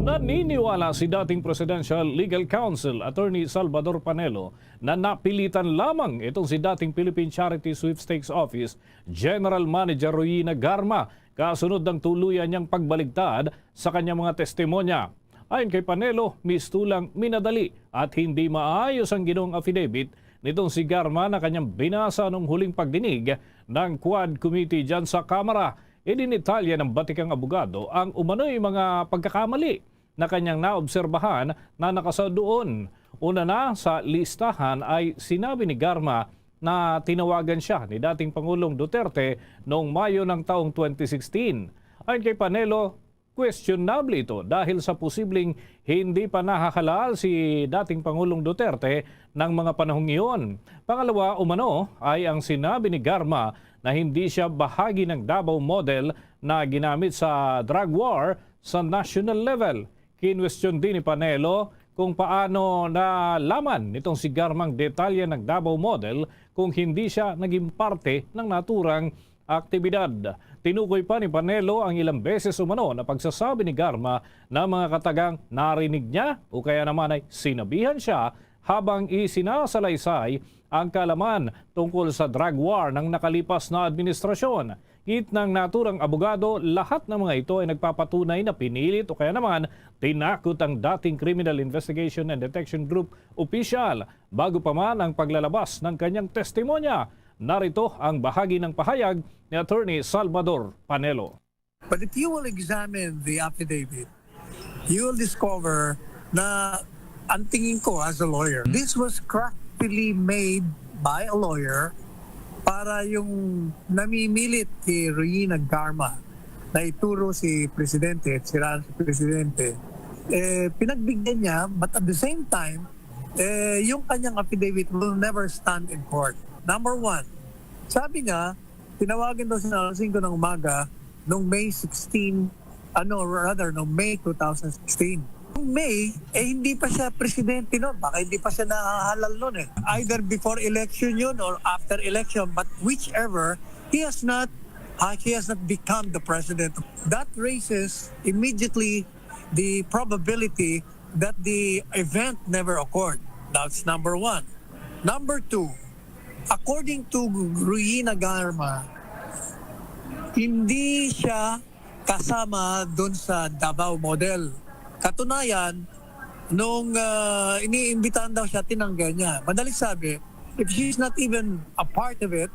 Naniniwala si dating Presidential Legal Counsel Attorney Salvador Panelo na napilitan lamang itong si dating Philippine Charity Sweepstakes Office General Manager Royina Garma kasunod ng tuluyan niyang pagbaligtad sa kanyang mga testimonya. Ayon kay Panelo, mistulang minadali at hindi maayos ang ginawang affidavit nitong si Garma na kanyang binasa nung huling pagdinig ng Quad Committee dyan sa Kamara. Idinitalya ng batikang abogado ang umano'y mga pagkakamali na kanyang naobserbahan na nakasaad doon. Una na sa listahan ay sinabi ni Garma na tinawagan siya ni dating Pangulong Duterte noong Mayo ng taong 2016. Ayon kay Panelo, questionable ito dahil sa posibleng hindi pa nakakalal si dating Pangulong Duterte ng mga panahong iyon. Pangalawa, umano ay ang sinabi ni Garma na hindi siya bahagi ng Davao model na ginamit sa drug war sa national level. Kinwestiyon din ni Panelo kung paano nalaman nitong si Garmang detalye ng Davao model kung hindi siya naging parte ng naturang aktibidad. Tinukoy pa ni Panelo ang ilang beses umano na pagsasabi ni Garma na mga katagang narinig niya o kaya naman ay sinabihan siya habang isinasalaysay ang kaalaman tungkol sa drug war ng nakalipas na administrasyon. Hit ng naturang abogado, lahat ng mga ito ay nagpapatunay na pinilit o kaya naman tinakot ang dating Criminal Investigation and Detection Group official bago pa man ang paglalabas ng kanyang testimonya. Narito ang bahagi ng pahayag ni Attorney Salvador Panelo. But if you will examine the affidavit, you will discover na ang tingin ko as a lawyer, this was craftily made by a lawyer para yung namimilit kay Royina Garma na ituro si Presidente at siraan si Presidente, pinagbigyan niya, but at the same time, yung kanyang affidavit will never stand in court. Number one, sabi niya, tinawagan daw siya alas 5 ng umaga noong May 2016. Noong May, hindi pa siya presidente noon. Baka hindi pa siya nahahalal noon eh. Either before election yun or after election, but whichever, he has not become the president. That raises immediately the probability that the event never occurred. That's number one. Number two, according to Royina Garma, hindi siya kasama doon sa Davao model. Katunayan, nung iniimbitahan daw siya, tinanggal niya. Madaling sabi, if she's not even a part of it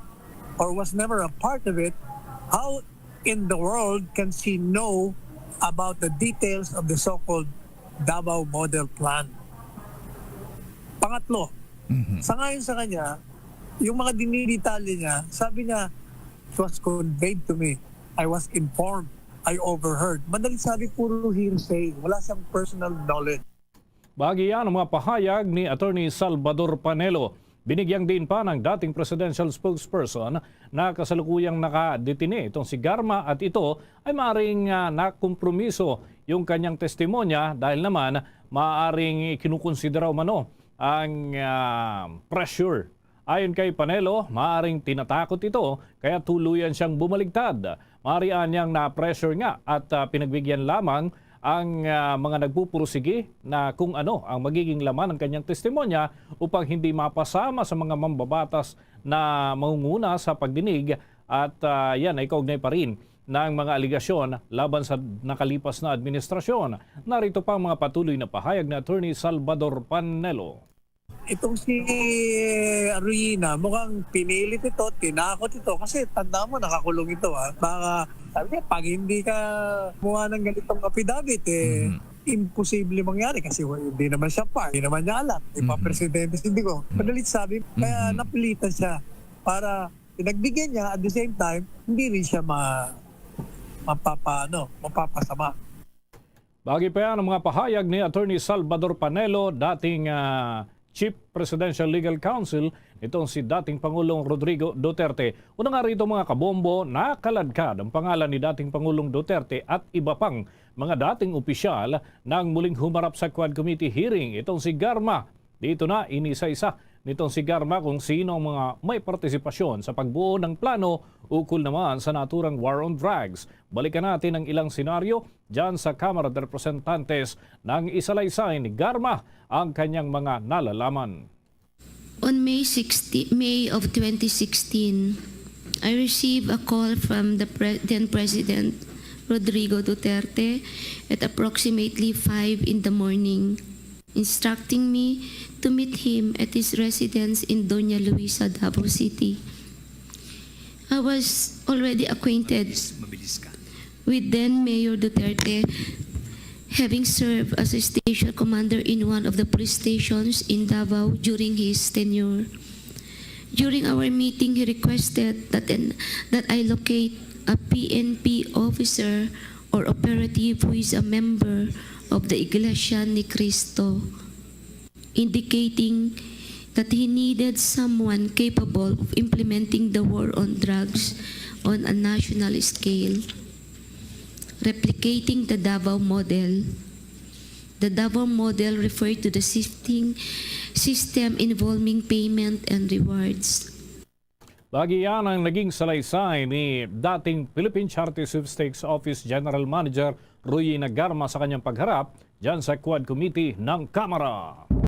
or was never a part of it, how in the world can she know about the details of the so-called Davao model plan? Pangatlo, sangayon sa kanya, yung mga dinidetalye niya, sabi niya, it was conveyed to me. I was informed. I overheard. Madaling sabi, puro hearsay. Wala siyang personal knowledge. Bahagi yan ang mga pahayag ni Attorney Salvador Panelo. Binigyang din pa ng dating presidential spokesperson na kasalukuyang nakadetine itong si Garma at ito ay maaaring nakompromiso yung kanyang testimonya dahil naman maaaring kinukonsidera umano ang pressure. Ayon kay Panelo, maaaring tinatakot ito kaya tuluyan siyang bumaligtad. Maariyan niyang na-pressure nga at pinagbigyan lamang ang mga nagpupursige na kung ano ang magiging laman ng kanyang testimonya upang hindi mapasama sa mga mambabatas na mangunguna sa pagdinig at yan ay kaugnay pa rin ng mga aligasyon laban sa nakalipas na administrasyon. Narito pa ang mga patuloy na pahayag ni Attorney Salvador Panelo. Itong si Royina, mukhang pinilit ito, tinakot ito. Kasi tanda mo, nakakulong ito. Baka, sabi niya, pag hindi ka muha ng ganitong affidavit, imposible mangyari. Kasi hindi naman siya part, hindi naman niya alam. Di pa presidente, hindi ko. Madalit sabi, kaya napilitan siya para pinagbigyan niya, at the same time, hindi rin siya mapapasama. Bagay pa yan ang mga pahayag ni Attorney Salvador Panelo, dating Chief Presidential Legal Counsel, itong si dating Pangulong Rodrigo Duterte. Una nga rito mga kabombo, nakaladkad ang pangalan ni dating Pangulong Duterte at iba pang mga dating opisyal nang muling humarap sa Quad Committee hearing. Itong si Garma, dito na inisa-isa nitong si Garma kung sino ang mga may partisipasyon sa pagbuo ng plano ukol naman sa naturang war on drugs. Balikan natin ang ilang senaryo dyan sa Kamara de Representantes nang isalaysay ni Garma ang kanyang mga nalalaman. On May of 2016, I received a call from the then President Rodrigo Duterte at approximately 5 in the morning, instructing me to meet him at his residence in Doña Luisa, Davao City. I was already acquainted with then Mayor Duterte, having served as a station commander in one of the police stations in Davao during his tenure. During our meeting, he requested that I locate a PNP officer or operative who is a member of the Iglesia ni Cristo, indicating that he needed someone capable of implementing the war on drugs on a national scale, replicating the Davao model. The Davao model referred to the system involving payment and rewards. Lagi yan ang naging salaysay ni dating Philippine Charity Sweepstakes Office General Manager Ruyina Garma sa kanyang pagharap dyan sa Quad Committee ng Kamara.